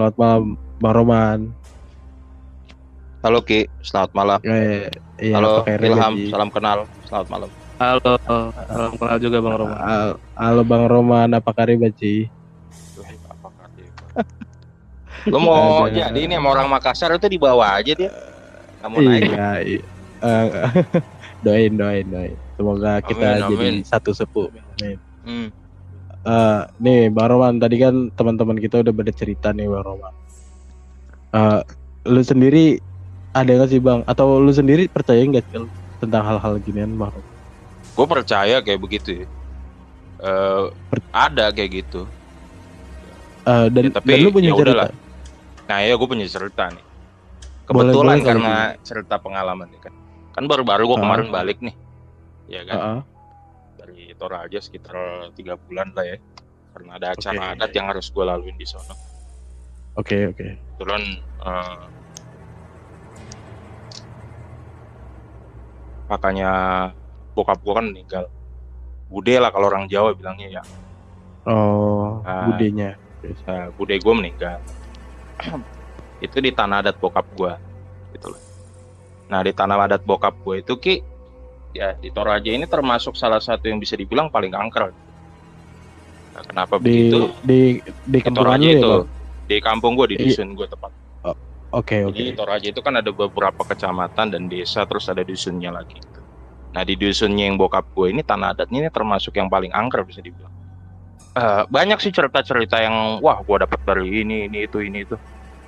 selamat malam Bang Roman. Halo Ki, selamat malam. Iya, Halo pakai Ilham, Ji. salam kenal, selamat malam. Halo, salam kenal juga Bang Roman. Halo Bang Roman, apa kabar Ji? Wih, apa kabar? Lo mau Ada. jadi ini sama orang Makassar itu di bawah aja dia, nggak mau naik. Iya, iya. Eh, doain. Semoga Amin, kita jadi amin. satu sepuh. Amin. Hmm. Nih Bang Roman, tadi kan teman-teman kita udah pada cerita nih Bang Roman. Eh, lu sendiri ada nggak sih Bang? Atau lu sendiri percaya nggak sih tentang hal-hal ginian Bang Roman? Gue percaya kayak begitu ya. Ada kayak gitu. Dan, Ya, tapi dan lu punya ya cerita? udahlah. Nah ya gue punya cerita nih. Boleh Kebetulan kalau karena cerita pengalaman nih kan. Kan baru-baru gue kemarin balik nih, ya kan? Dari Toraja sekitar 3 bulan lah ya. Karena ada acara adat yang harus gue laluin di sono. Oke. Kebetulan makanya bokap gue kan meninggal. Bude lah kalau orang Jawa bilangnya ya. Budenya. Bude gue meninggal. Itu di tanah adat bokap gue gitu loh. Nah di tanah adat bokap gue itu Ki, ya di Toraja ini termasuk salah satu yang bisa dibilang paling angker. Nah, kenapa begitu? Di kampung Toraja lu ya, itu Bang? di kampung gue, di dusun gue tepat. Oke. Jadi Toraja itu kan ada beberapa kecamatan dan desa, terus ada dusunnya lagi. Nah di dusunnya yang bokap gue ini, tanah adatnya ini termasuk yang paling angker bisa dibilang. Banyak sih cerita-cerita yang wah gue dapat dari ini itu.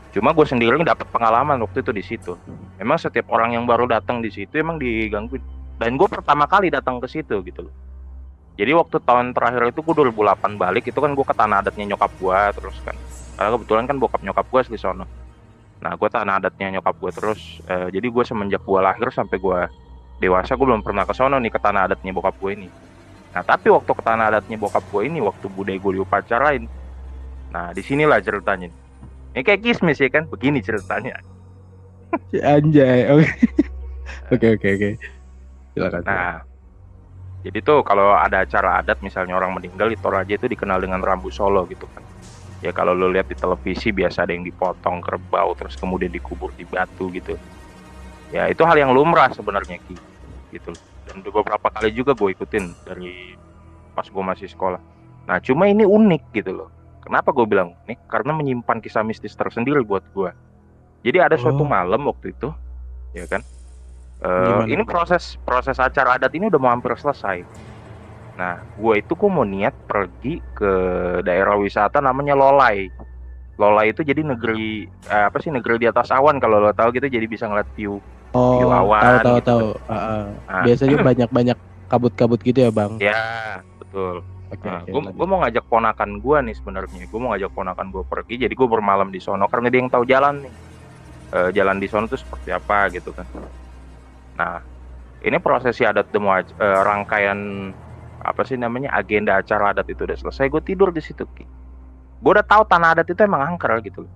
Cuma gue sendiri dapat pengalaman waktu itu di situ. Memang setiap orang yang baru datang di situ emang digangguin. Dan gue pertama kali datang ke situ gitu loh. Jadi waktu tahun terakhir itu gue 2008 balik, itu kan gue ke tanah adatnya nyokap gue terus kan. Karena kebetulan kan bokap nyokap gue asli sono. Nah gue tanah adatnya nyokap gue terus. Jadi gue semenjak gue lahir sampai gue dewasa gue belum pernah ke sono nih, ke tanah adatnya bokap gue ini. Nah tapi waktu ke tanah adatnya bokap gue ini, waktu bude gue diupacarain. Nah disinilah ceritanya. Ini kayak kismis ya kan, begini ceritanya. Anjay, oke. Silakan. Nah, jadi tuh kalau ada acara adat misalnya orang meninggal di Toraja itu dikenal dengan Rambu Solo gitu kan. Ya kalau lo lihat di televisi biasa ada yang dipotong kerbau terus kemudian dikubur di batu gitu. Ya itu hal yang lumrah sebenarnya Ki, gitu. Dan beberapa kali juga gue ikutin dari pas gue masih sekolah. Nah cuma ini unik gitu loh. Kenapa gue bilang unik? Karena menyimpan kisah mistis tersendiri buat gue. Jadi ada suatu malam waktu itu, ya kan? Ini proses acara adat ini udah mau hampir selesai. Nah, gue mau niat pergi ke daerah wisata namanya Lolai. Lolai itu jadi negeri negeri di atas awan kalau lo tahu gitu, jadi bisa ngeliat view awan. Tahu. Biasanya banyak kabut-kabut gitu ya bang? Ya, betul. Gue mau ngajak ponakan gue nih sebenarnya. Gue mau ngajak ponakan gue pergi, jadi gue bermalam di sono karena dia yang tahu jalan nih. Jalan di sono tuh seperti apa gitu kan. Nah, ini prosesi adat rangkaian agenda acara adat itu udah selesai. Gue tidur di situ Ki. Gue udah tahu tanah adat itu emang angker gitu.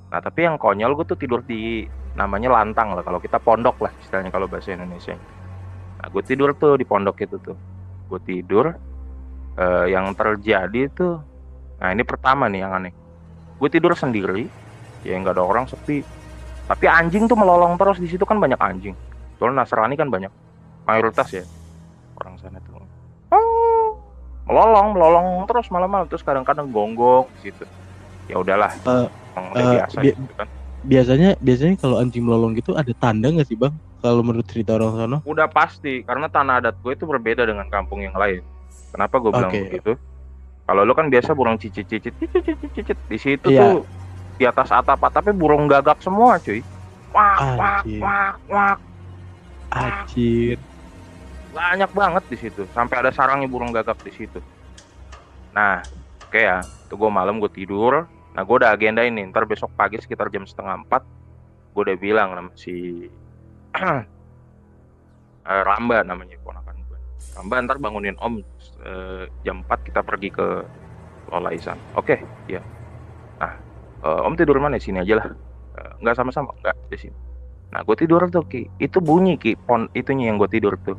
Nah tapi yang konyol gue tuh tidur di namanya lantang lah, kalau kita pondok lah istilahnya kalau bahasa Indonesia. Nah gue tidur tuh di pondok itu tuh. Gue tidur. Yang terjadi tuh, nah ini pertama nih yang aneh. Gue tidur sendiri, ya nggak ada orang, sepi. Tapi anjing tuh melolong terus di situ, kan banyak anjing. Soalnya Nasrani kan banyak, mayoritas ya orang sana tuh. Melolong terus malam-malam, terus kadang-kadang gonggong di situ. Ya udahlah, udah biasa gitu kan. Biasanya kalau anjing melolong gitu ada tanda nggak sih bang? Kalau menurut cerita orang sana? Udah pasti, karena tanah adat gue itu berbeda dengan kampung yang lain. Kenapa gue bilang begitu? Kalau lo kan biasa burung cicit di situ tuh di atas atap-atapnya burung gagak semua cuy. Wak. Anjir. Banyak banget di situ, sampai ada sarangnya burung gagak di situ. Nah, oke ya, tuh gue malam gue tidur. Nah, gue udah agenda ini, ntar besok pagi sekitar jam 3:30 gue udah bilang sama si Ramba namanya ponakan gue. Ramba ntar bangunin om jam 4 kita pergi ke Lolaisan. Oke, ya. Nah, om tidur mana? Sini aja lah. Nggak sama-sama, nggak di sini. Nah, gue tidur tuh Ki. Itu bunyi Ki, itunya yang gue tidur tuh.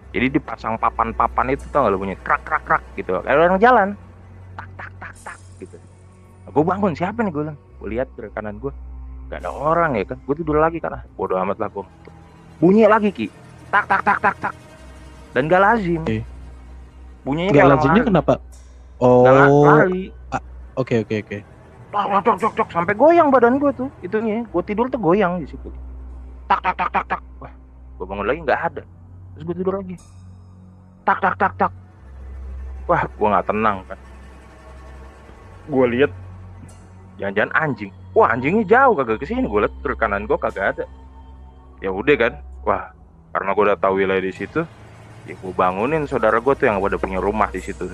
Jadi dipasang papan-papan itu, tau gak lo, bunyi krak gitu. Kayak orang jalan. Tak gitu. Nah, gue bangun, siapa nih gue bilang? Gue lihat ke kanan gue, gak ada orang ya kan. Gue tidur lagi kan, bodo amat lah gue. Bunyi lagi Ki, tak tak tak tak tak, dan gak lazim. Bunyinya Gak kayak orang lazimnya lari. kenapa? Gak Oh, lari. oke. Cok, sampai goyang badan gue tuh, itunya. Gue tidur tuh goyang di situ. Tak tak tak tak tak. Wah, gue bangun lagi nggak ada. Terus gue tidur lagi. Tak tak tak tak. Wah, gue nggak tenang kan. Gue lihat, jangan-jangan anjing. Wah, anjingnya jauh kagak kesini. Gue lihat ke kanan gue kagak ada. Ya udah kan. Wah, karena gue udah tahu wilayah di situ, ya gue bangunin saudara gue tuh yang udah punya rumah di situ.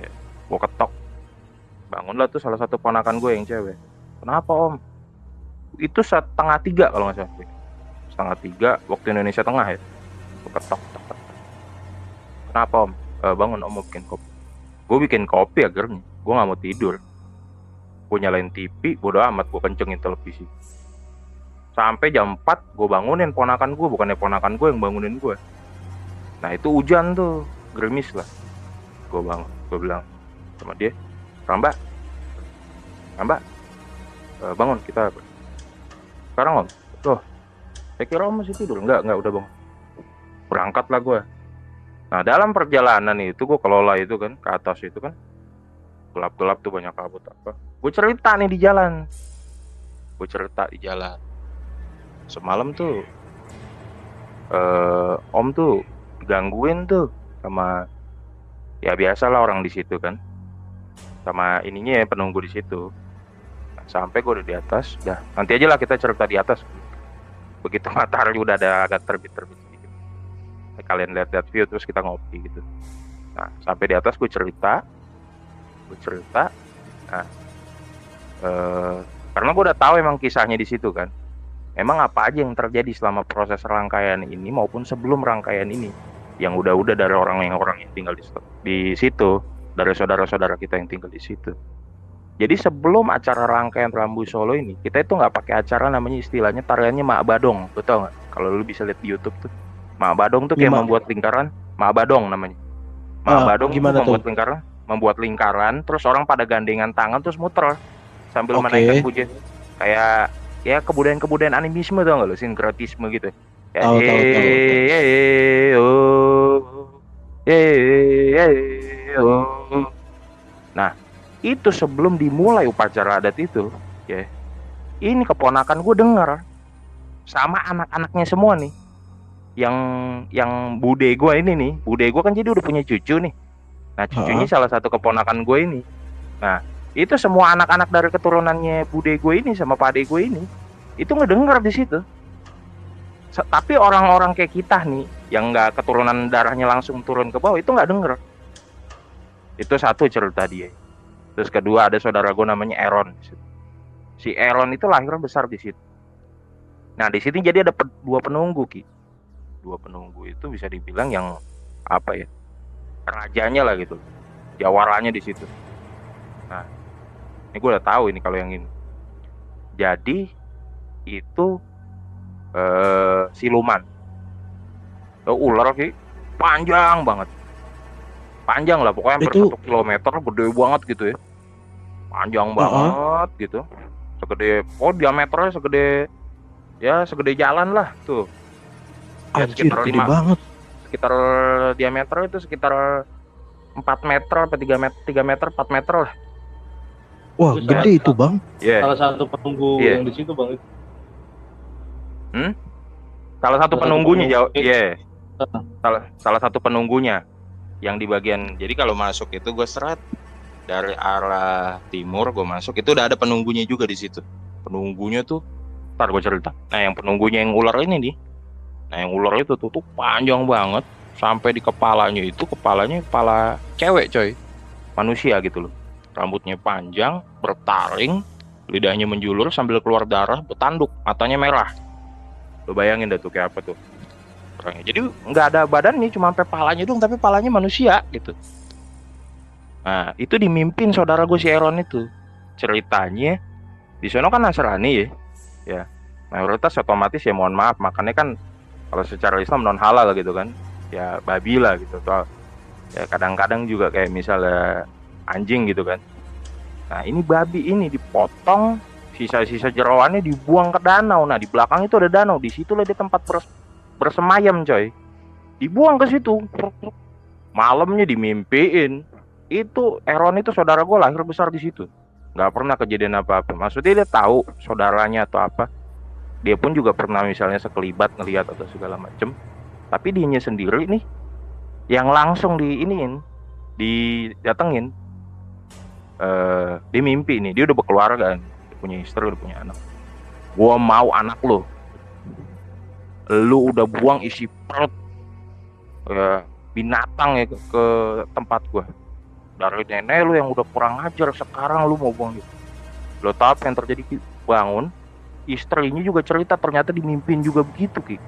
Ya, gue ketok. Bangunlah tuh salah satu ponakan gue yang cewek. Kenapa om? Itu 2:30 kalau nggak salah. 2:30 waktu Indonesia Tengah ya. Gue ketok. Kenapa om? Bangun om mau bikin kopi. Gue bikin kopi akhirnya. Gue nggak mau tidur. Gue nyalain TV, bodo amat gue kencengin televisi. Sampai jam 4 gue bangunin ponakan gue, bukannya ponakan gue yang bangunin gue. Nah itu hujan tuh, gerimis lah. Gue bangun, gue bilang sama dia, Ramba, bangun kita. Sekarang om, loh, saya kira om masih tidur. Enggak, udah bangun. Berangkat lah gue. Nah dalam perjalanan itu gue kelola itu kan, ke atas itu kan, gelap-gelap tuh banyak kabut apa. Gue cerita nih di jalan. Semalam tuh, om tuh gangguin tuh sama, ya biasalah orang di situ kan. Sama ininya ya, penunggu di situ. Nah, sampai gue udah di atas, dah nanti aja lah kita cerita di atas. Begitu matahari udah ada agak terbit sedikit, kalian lihat view terus kita ngopi gitu. Nah sampai di atas gue cerita. Nah, karena gue udah tahu emang kisahnya di situ kan. Emang apa aja yang terjadi selama proses rangkaian ini maupun sebelum rangkaian ini, yang udah dari orang yang tinggal di situ, dari saudara-saudara kita yang tinggal di situ. Jadi sebelum acara rangkaian Rambu Solo ini, kita itu nggak pakai acara namanya, istilahnya tariannya Mak Badong, betul nggak? Kalau lu bisa lihat di YouTube tuh, Mak Badong tuh kayak membuat lingkaran, Mak Badong namanya. Mak Badong gimana tuh membuat lingkaran, terus orang pada gandengan tangan terus muter sambil menaikkan pujian, kayak ya kebudayaan animisme tau nggak lo, sinkrotisme gitu. Tahu. Nah itu sebelum dimulai upacara adat itu ya, ini keponakan gue dengar sama anak-anaknya semua nih, yang bude gue ini nih, bude gue kan jadi udah punya cucu nih. Nah cucunya salah satu keponakan gue ini. Nah itu semua anak-anak dari keturunannya bude gue ini sama pade gue ini itu ngedenger di situ. Tapi orang-orang kayak kita nih yang nggak keturunan darahnya langsung turun ke bawah itu nggak denger. Itu satu cerita dia. Terus kedua ada saudara gue namanya Aaron. Si Aaron itu lahir besar di situ. Nah di sini jadi ada dua penunggu Ki. Dua penunggu itu bisa dibilang yang apa ya, rajanya lah gitu, jawarannya di situ. Nah ini gue udah tahu ini kalau yang ini. Jadi itu siluman, ular Ki, panjang banget, panjang lah pokoknya hampir 1 kilometer, gede banget gitu ya, panjang banget gitu, segede, diameternya segede jalan lah tuh. Ya, Anjir, gede banget. Sekitar diameter itu sekitar 4 meter atau 3 meter 4 meter lah. Wah, gede itu bang. Salah satu penunggu yang di situ bang. Salah satu penunggunya jauh. Salah satu penunggunya yang di bagian. Jadi kalau masuk itu gue seret dari arah timur, gue masuk itu udah ada penunggunya juga di situ. Penunggunya tuh, ntar gue cerita. Nah yang penunggunya yang ular ini nih. Nah yang ular itu tuh panjang banget sampai di kepalanya itu, kepala cewek coy, manusia gitu loh. Rambutnya panjang, bertaring, lidahnya menjulur sambil keluar darah, bertanduk, matanya merah. Lo bayangin dah tuh kayak apa tuh orangnya. Jadi nggak ada badannya, cuma sampai palanya doang, tapi palanya manusia gitu. Nah itu dimimpin saudara gue si Aaron itu. Ceritanya di sana kan Nasrani ya, mayoritas otomatis ya mohon maaf, makannya kan kalau secara Islam non halal gitu kan, ya babi lah gitu tuh. Ya kadang-kadang juga kayak misalnya anjing gitu kan. Nah ini babi ini dipotong sisa-sisa jeroannya dibuang ke danau. Nah di belakang itu ada danau, di situlah dia tempat bersemayam coy. Dibuang ke situ. Malamnya dimimpiin. Itu Aaron itu saudara gue lahir besar di situ. Nggak pernah kejadian apa-apa. Maksudnya dia tahu saudaranya atau apa. Dia pun juga pernah misalnya sekelibat ngelihat atau segala macem. Tapi dianya sendiri nih yang langsung didatengin. Dia mimpi nih, dia udah berkeluarga, dia punya istri, udah punya anak. Gua mau anak lu udah buang isi perut binatang ya ke tempat gua. Dari nenek lu yang udah kurang ajar, sekarang lu mau buang gitu. Lo tau apa yang terjadi? Bangun, istrinya juga cerita ternyata dimimpin juga begitu Ki.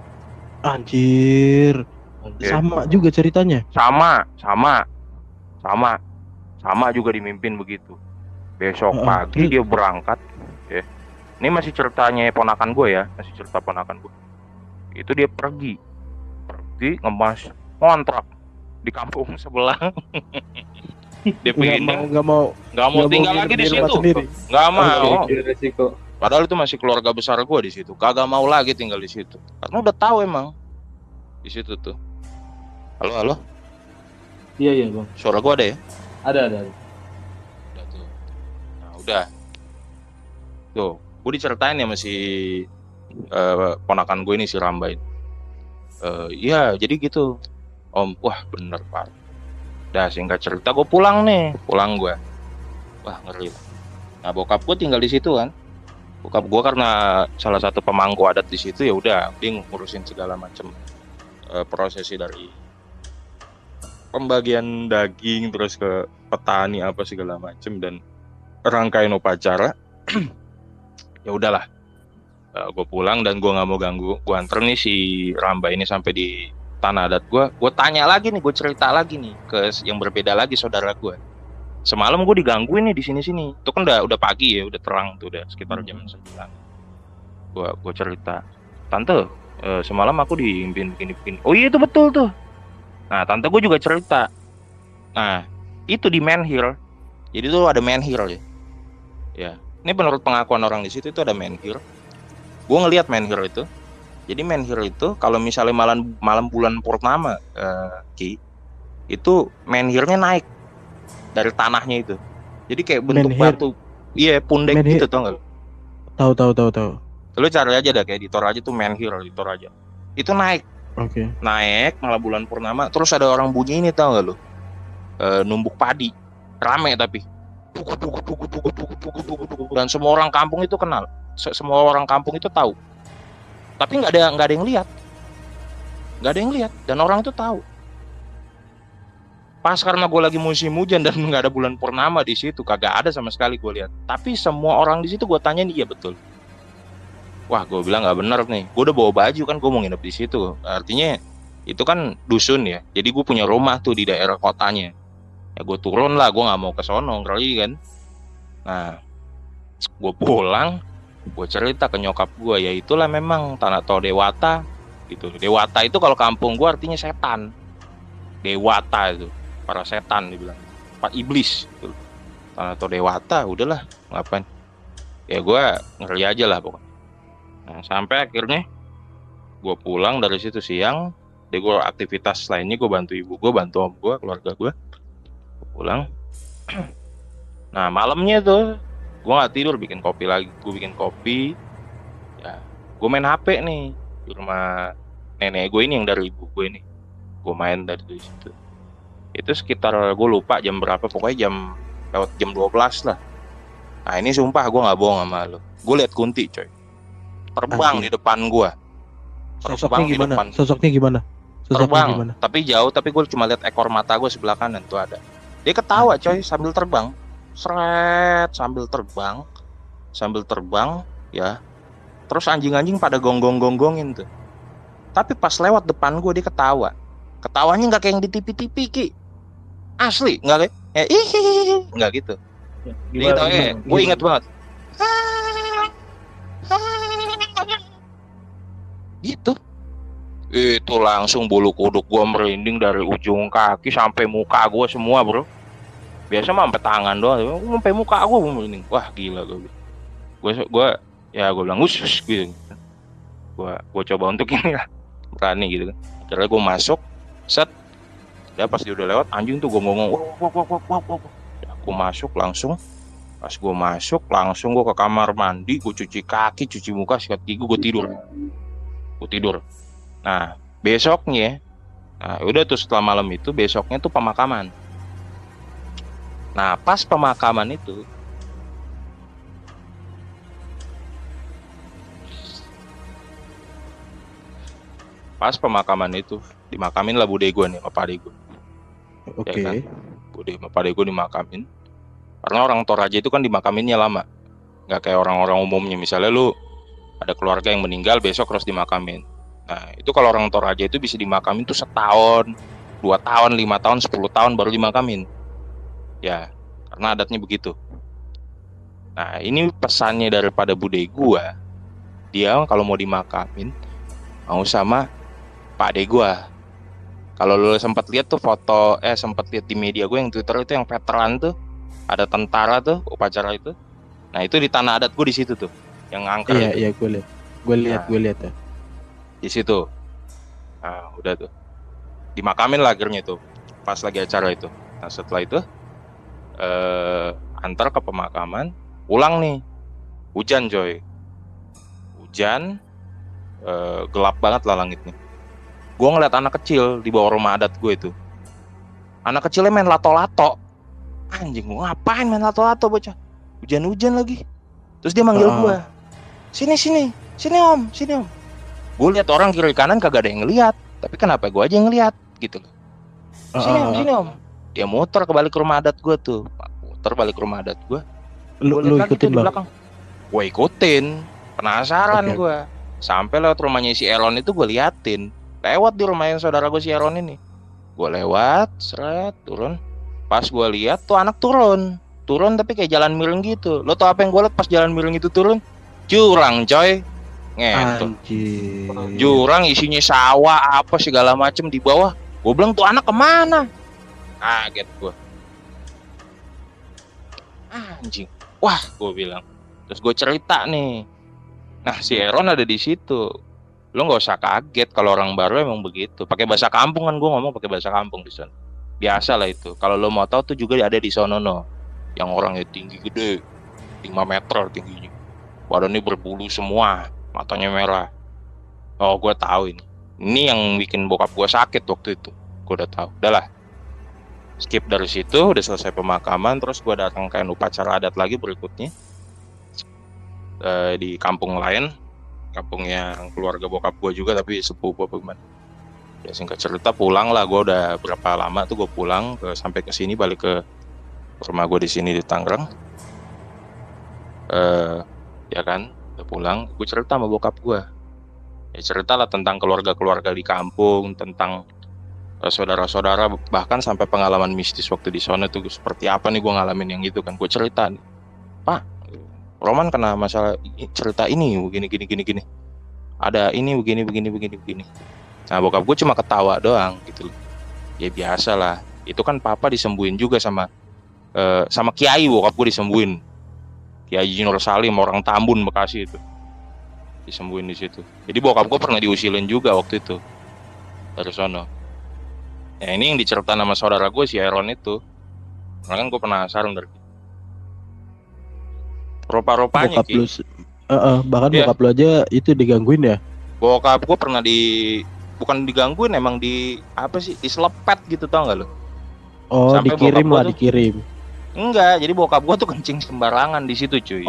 Anjir. Sama juga ceritanya. Sama juga dimimpin begitu. Besok pagi dia berangkat ya. Ini masih ceritanya ponakan gue ya, masih cerita ponakan gue. Itu dia pergi ngemas kontrak di kampung sebelah. Dia nggak mau tinggal lagi di situ. Nggak mau. Padahal itu masih keluarga besar gue di situ. Kagak mau lagi tinggal di situ. Karena udah tahu emang di situ tuh. Halo. Iya bang. Suara gue ada ya? Ada. Udah tuh. Nah udah. Tuh, gue diceritain ya masih ponakan gue ini si Rambain. Iya jadi gitu. Om, wah bener Pak. Dah singkat cerita gue pulang gue. Wah ngeri. Nah bokap gue tinggal di situ kan. Bokap gue karena salah satu pemangku adat di situ ya udah dia ngurusin segala macam prosesi dari pembagian daging terus ke petani apa segala macam dan rangkaian upacara. Ya udahlah. Gue pulang dan gue nggak mau ganggu. Gue anter nih si Ramba ini sampai di tanah adat gue. Gue tanya lagi nih, gue cerita lagi nih ke yang berbeda lagi saudara gue. Semalam gue digangguin nih di sini. Itu kan udah pagi ya, udah terang tuh, udah sekitar jam 9. Gue cerita, tante, semalam aku diimpin begini. Oh iya itu betul tuh. Nah tante gue juga cerita. Nah itu di menhir. Jadi tuh ada menhir ya. Ya, ini menurut pengakuan orang di situ itu ada menhir. Gue ngelihat menhir itu. Jadi menhir itu kalau misalnya malam bulan purnama, Ki, itu menhirnya naik dari tanahnya itu. Jadi kayak bentuk menhir. Batu, iya pundek menhir. Gitu tau nggak? Tahu. Lu cari aja dah kayak editor aja tuh menhir, editor aja. Itu naik. Oke. Naik malam bulan purnama. Terus ada orang bunyi ini tau nggak lu? Numbuk padi, rame tapi. Dan semua orang kampung itu kenal. Semua orang kampung itu tahu. Tapi nggak ada yang lihat. Nggak ada yang lihat dan orang itu tahu. Pas karena gue lagi musim hujan dan nggak ada bulan purnama di situ, kagak ada sama sekali gue lihat. Tapi semua orang di situ gue tanyain iya betul. Wah gue bilang nggak benar nih. Gue udah bawa baju kan, gue mau nginep di situ. Artinya itu kan dusun ya. Jadi gue punya rumah tuh di daerah kotanya. Ya gue turun lah, gue nggak mau ke sono kali kan. Nah gue pulang, gue cerita ke nyokap gue, ya itulah memang tanah toh dewata gitu. Dewata itu kalau kampung gue artinya setan. Dewata itu para setan dibilang, pak iblis gitu. Tanah toh dewata, udahlah ngapain. Ya gue ngeri aja lah pokoknya. Nah sampai akhirnya gue pulang dari situ siang. Jadi gue aktivitas lainnya gue bantu ibu gue, bantu om gue, keluarga gue. Pulang. Nah malamnya tuh gue nggak tidur, bikin kopi lagi. Gue bikin kopi, ya gue main HP nih di rumah nenek gue ini yang dari ibu gue ini. Gue main dari situ. Itu sekitar gue lupa jam berapa, pokoknya lewat jam 12 lah. Nah ini sumpah gue nggak bohong sama lo. Gue liat kunti coy, terbang di depan gue. Sosoknya gimana? Terbang, tapi jauh. Tapi gue cuma lihat ekor mata gue sebelah kanan tuh ada. Dia ketawa coy sambil terbang. Seret sambil terbang ya. Terus anjing-anjing pada gonggong-gonggongin tuh. Tapi pas lewat depan gue dia ketawa. Ketawanya nggak kayak yang di TV-TV Ki. Asli nggak kayak nggak gitu. Dia ketawa gue inget banget. Gitu. Itu langsung bulu kuduk gue merinding dari ujung kaki sampai muka gue semua bro. Biasa mah sampai tangan doang, sampai muka gue merinding. Wah gila gue. Gue bilang usus gitu. Gue coba untuk ini lah, berani gitu kan. Akhirnya gue masuk, set. Ya pas dia udah lewat, anjing tuh gue ngomong, wah. Aku masuk langsung. Pas gue masuk langsung gue ke kamar mandi, gue cuci kaki, cuci muka, sikat gigi, gue tidur. Nah besoknya, nah udah tuh setelah malam itu, besoknya tuh pemakaman. Nah pas pemakaman itu, dimakamin lah bude gue nih sama pade gue. Oke. Ya kan? Bude sama pade gue dimakamin. Karena orang Toraja itu kan dimakaminnya lama. Nggak kayak orang-orang umumnya. Misalnya lu ada keluarga yang meninggal, besok harus dimakamin. Nah itu kalau orang Toraja itu bisa dimakamin tuh setahun, 2 tahun, 5 tahun, 10 tahun baru dimakamin. Ya, karena adatnya begitu. Nah ini pesannya daripada bude gue. Dia kalau mau dimakamin, mau sama Pak Ade gue. Kalau lu sempat lihat tuh foto, sempat lihat di media gue yang Twitter itu yang veteran tuh, ada tentara tuh upacara itu. Nah itu di tanah adat gue di situ tuh, yang angker itu. Iya, gue lihat ya. Di situ. Nah udah tuh, dimakamin lah akhirnya tuh, pas lagi acara itu. Nah setelah itu, antar ke pemakaman, pulang nih, hujan coy, gelap banget lah langitnya. Gue ngeliat anak kecil di bawah rumah adat gue itu. Anak kecilnya main lato-lato. Anjing, gue ngapain main lato-lato bocah? Hujan-hujan lagi. Terus dia manggil gue. Sini om. Gue lihat orang kiri kanan kagak ada yang ngeliat. Tapi kenapa gue aja yang ngeliat gitu. Sini om. Dia muter balik ke rumah adat gue tuh. Lu ikutin bang? Gue ikutin. Penasaran gue. Sampai lewat rumahnya si Elon itu gue liatin. Lewat di rumahnya saudara gue si Aaron ini. Gue lewat, seret, turun. Pas gue lihat tuh anak turun tapi kayak jalan miring gitu. Lo tau apa yang gue liat pas jalan miring itu turun? Jurang coy. Ngetot. Jurang isinya sawah apa segala macem di bawah. Gue bilang tuh anak kemana? Kaget gue. Anjing. Wah, gue bilang. Terus gue cerita nih. Nah si Aaron ada di situ. Lo nggak usah kaget kalau orang baru emang begitu. Pakai bahasa kampung kan, gue ngomong pakai bahasa kampung di sana. Biasa lah itu. Kalau lo mau tahu tuh juga ada di sono yang orangnya tinggi gede, 5 meter tingginya. Badannya berbulu semua, matanya merah. Oh gue tahu ini. Ini yang bikin bokap gue sakit waktu itu. Gue udah tahu. Udahlah. Skip dari situ, udah selesai pemakaman, terus gue datang ke upacara adat lagi berikutnya di kampung lain. Kampungnya keluarga bokap gue juga tapi sepupu apa gimana. Ya singkat cerita pulang lah, gue udah berapa lama tuh gue pulang sampai ke sini, balik ke rumah gue di sini di Tangerang. Ya kan, udah pulang, gue cerita sama bokap gue. Ya cerita lah tentang keluarga-keluarga di kampung, tentang saudara-saudara, bahkan sampai pengalaman mistis waktu di sana tuh seperti apa nih gue ngalamin yang itu kan. Gue cerita nih, Pak, Roman kena masalah cerita ini gini. Ada ini begini. Nah bokap gue cuma ketawa doang gitu loh. Ya biasa lah. Itu kan papa disembuhin juga sama kiai, bokap gue disembuhin. Kiai Nur Salim orang Tambun Bekasi itu. Disembuhin di situ. Jadi bokap gue pernah diusilin juga waktu itu dari sono. Ya ini yang diceritain sama saudara gue si Aaron itu. Karena kan gue penasaran dari rupa-rupanya bokap lu, bahkan bokap lu aja itu digangguin ya? Bokap gue pernah bukan digangguin, emang diselepet gitu, tau gak lo? Oh, sampai dikirim. Enggak, jadi bokap gue tuh kencing sembarangan di situ cuy.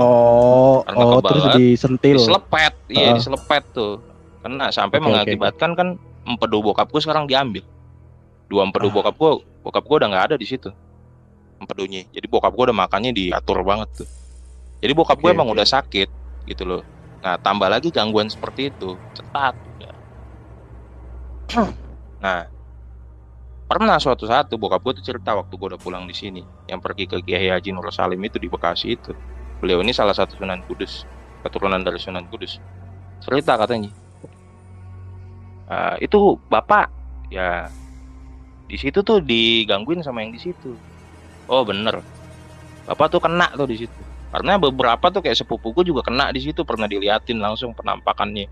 Karena terus disentil. Diselepet, iya diselepet tuh. Kena sampai mengakibatkan kan empedu bokap gue sekarang diambil. 2 empedu bokap gue udah nggak ada di situ empedunya. Jadi bokap gue udah makannya diatur banget tuh. Jadi bokap gue emang udah sakit gitu loh. Nah tambah lagi gangguan seperti itu, cetat. Nah pernah suatu saat tuh bokap gue tuh cerita waktu gue udah pulang di sini, yang pergi ke Kiai Haji Nur Salim itu di Bekasi itu. Beliau ini salah satu Sunan Kudus, keturunan dari Sunan Kudus. Cerita katanya, itu bapak ya di situ tuh digangguin sama yang di situ. Oh bener, bapak tuh kena tuh di situ. Karena beberapa tuh kayak sepupuku juga kena di situ, pernah diliatin langsung penampakannya,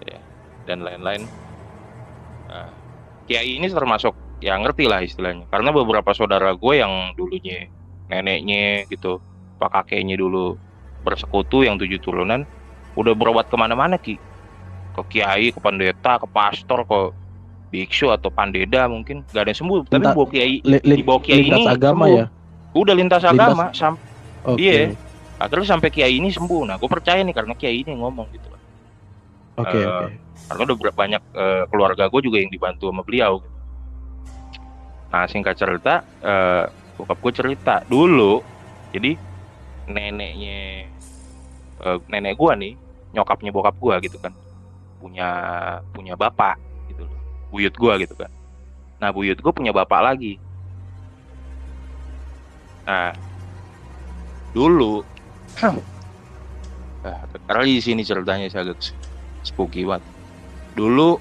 ya, dan lain-lain. Nah, Kiai ini termasuk ya ngerti lah istilahnya. Karena beberapa saudara gue yang dulunya neneknya gitu, pak kakeknya dulu bersekutu yang 7 turunan, udah berobat kemana-mana Ki. Ke kiai, ke pendeta, ke pastor, ke biksu atau pandeda mungkin gak ada yang sembuh. Tapi Lintas, bawa kiai, di bawah kiai lintas ini agama sembuh. ya. Udah lintas Lintas. agama Oke. iya. Akhirnya sampai kiai ini sembuh. Nah, gue percaya nih karena kiai ini ngomong gitu lah. Oke. Karena udah banyak keluarga gue juga yang dibantu sama beliau. Nah, singkat cerita, bokap gue cerita dulu. Jadi neneknya nenek gue nih, nyokapnya bokap gue gitu kan, punya bapak gitu loh, buyut gue gitu kan. Nah, buyut gue punya bapak lagi. Nah, dulu karena di sini ceritanya saya agak spooky banget. Dulu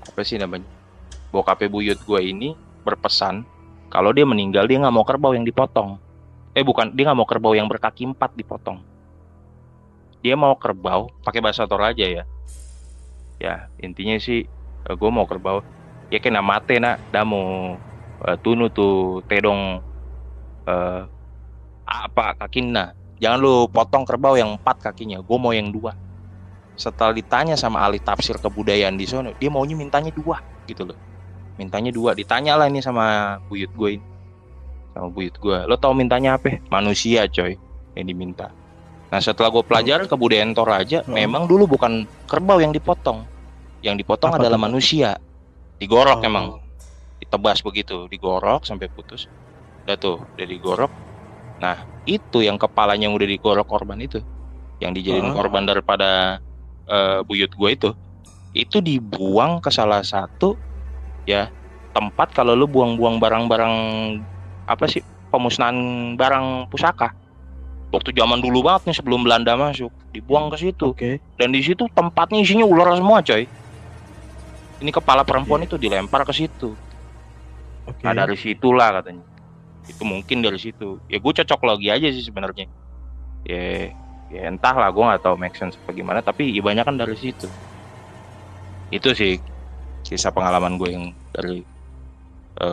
apa sih namanya? Bokapnya buyut gue ini berpesan kalau dia meninggal dia nggak mau kerbau yang dipotong. Bukan, dia nggak mau kerbau yang berkaki 4 dipotong. Dia mau kerbau pakai bahasa Toraja ya. Ya intinya sih gue mau kerbau. Ya kena mate nak, damu tunu tuh tedong apa kakinya. Jangan lu potong kerbau yang 4 kakinya. Gue mau yang 2. Setelah ditanya sama ahli tafsir kebudayaan di sana, dia maunya mintanya 2 gitu loh. Mintanya 2. Ditanya lah ini sama buyut gue ini. Sama buyut gue, lo tau mintanya apa? Manusia coy yang diminta. Nah setelah gue pelajari kebudayaan Toraja, memang dulu bukan kerbau yang dipotong. Yang dipotong Apa adalah tuh? manusia. Digorok emang, ditebas begitu, digorok sampai putus. Udah tuh, udah digorok. Nah itu yang kepalanya yang udah digorok korban itu, yang dijadiin korban daripada buyut gue itu dibuang ke salah satu ya tempat kalau lu buang-buang barang-barang apa sih, pemusnahan barang pusaka waktu zaman dulu banget nih sebelum Belanda masuk, dibuang ke situ. Dan di situ tempatnya isinya ular semua coy. Ini kepala perempuan itu dilempar ke situ. Nah dari situlah katanya, itu mungkin dari situ ya. Gue cocok logi aja sih sebenarnya ya entahlah, gue nggak tahu make sense apa gimana, tapi ya banyak kan dari situ. Itu sih kisah pengalaman gue yang dari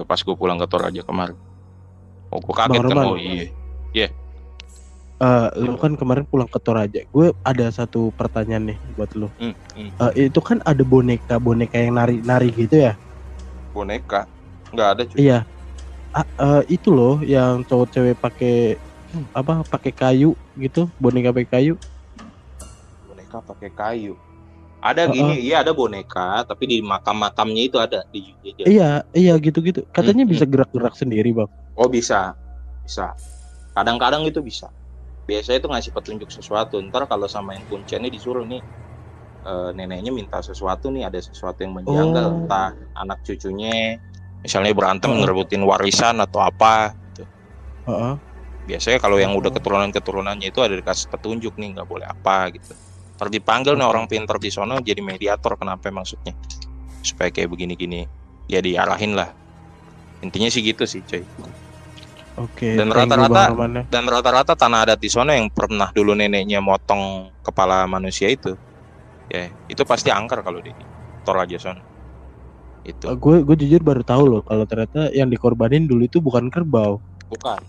pas gue pulang ke Toraja kemarin. Oh gue kaget kan. Oh iya. Lu kan kemarin pulang ke Toraja. Gue ada satu pertanyaan nih buat lu. Itu kan ada boneka yang nari gitu ya? Boneka? Nggak ada cuy. Iya. Itu loh yang cowok cewek pakai apa? Pakai kayu gitu, boneka pakai kayu. Boneka pakai kayu. Ada gini, iya ada boneka, tapi di makam-makamnya itu ada di. Iya gitu-gitu. Katanya bisa gerak-gerak sendiri, Bang. Oh bisa. Kadang-kadang itu bisa. Biasanya itu ngasih petunjuk sesuatu. Ntar kalau sama yang kuncennya disuruh nih, neneknya minta sesuatu nih, ada sesuatu yang menjanggal, entah anak cucunya misalnya berantem ngerebutin warisan atau apa gitu. Biasanya kalau yang udah keturunannya itu ada dikasih petunjuk nih, nggak boleh apa gitu. Ntar dipanggil nih orang pintar di sono jadi mediator, kenapa maksudnya supaya kayak begini-gini ya diarahin lah. Intinya sih gitu sih coy. Dan rata-rata tanah adat di sana yang pernah dulu neneknya motong kepala manusia itu, ya itu pasti angker kalau di Toraja sana. Itu. Gue jujur baru tahu loh kalau ternyata yang dikorbanin dulu itu bukan kerbau. Bukan.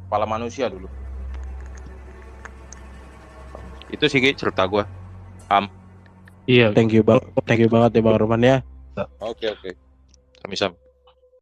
Kepala manusia dulu. Itu sih cerita gue. Iya. Thank you banget ya Bang Roman ya. Oke. Sami-sami.